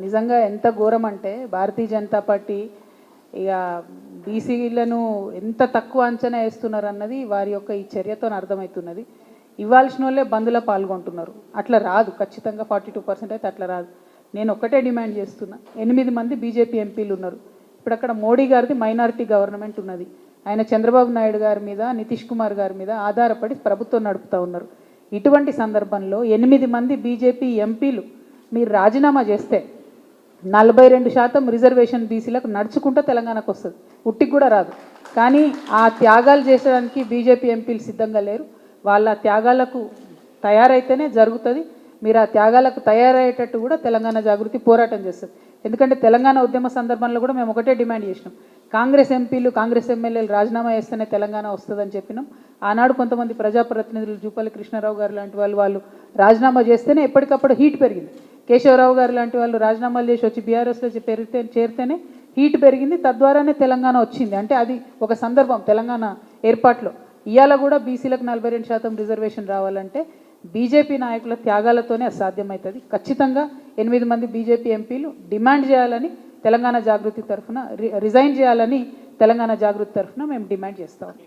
నిజంగా ఎంత ఘోరం అంటే భారతీయ జనతా పార్టీ ఇక బీసీలను ఎంత తక్కువ అంచనా వేస్తున్నారు అన్నది వారి యొక్క ఈ చర్యతో అర్థమవుతున్నది. ఇవ్వాల్సిన వాళ్ళే బంద్లో పాల్గొంటున్నారు. అట్లా రాదు, ఖచ్చితంగా 42% అయితే అట్లా రాదు. నేను ఒక్కటే డిమాండ్ చేస్తున్నా, 8 మంది బీజేపీ ఎంపీలు ఉన్నారు. ఇప్పుడు అక్కడ మోడీ గారిది మైనారిటీ గవర్నమెంట్ ఉన్నది. ఆయన చంద్రబాబు నాయుడు గారి మీద, నితీష్ కుమార్ గారి మీద ఆధారపడి ప్రభుత్వం నడుపుతూ ఉన్నారు. ఇటువంటి సందర్భంలో 8 మంది బీజేపీ ఎంపీలు మీరు రాజీనామా చేస్తే 42% రిజర్వేషన్ బీసీలకు నడుచుకుంటూ తెలంగాణకు వస్తుంది, ఉట్టికి కూడా రాదు. కానీ ఆ త్యాగాలు చేసడానికి బీజేపీ ఎంపీలు సిద్ధంగా లేరు. వాళ్ళ త్యాగాలకు తయారైతేనే జరుగుతుంది. మీరు ఆ త్యాగాలకు తయారయ్యేటట్టు కూడా తెలంగాణ జాగృతి పోరాటం చేస్తుంది. ఎందుకంటే తెలంగాణ ఉద్యమ సందర్భంలో కూడా మేము ఒకటే డిమాండ్ చేసినాం, కాంగ్రెస్ ఎంపీలు కాంగ్రెస్ ఎమ్మెల్యేలు రాజీనామా చేస్తేనే తెలంగాణ వస్తుందని చెప్పినాం. ఆనాడు కొంతమంది ప్రజాప్రతినిధులు జూపల్లి కృష్ణారావు గారు లాంటి వాళ్ళు రాజీనామా చేస్తేనే ఎప్పటికప్పుడు హీట్ పెరిగింది. కేశవరావు గారు లాంటి వాళ్ళు రాజీనామాలు చేసి వచ్చి బీఆర్ఎస్లో చేరితేనే హీట్ పెరిగింది. తద్వారానే తెలంగాణ వచ్చింది. అంటే అది ఒక సందర్భం తెలంగాణ ఏర్పాటులో. ఇవాళ కూడా బీసీలకు 42% రిజర్వేషన్ రావాలంటే బీజేపీ నాయకుల త్యాగాలతోనే అసాధ్యమవుతుంది. ఖచ్చితంగా 8 మంది బీజేపీ ఎంపీలు డిమాండ్ చేయాలని తెలంగాణ జాగృతి తరఫున, రిజైన్ చేయాలని తెలంగాణ జాగృతి తరఫున మేము డిమాండ్ చేస్తాం.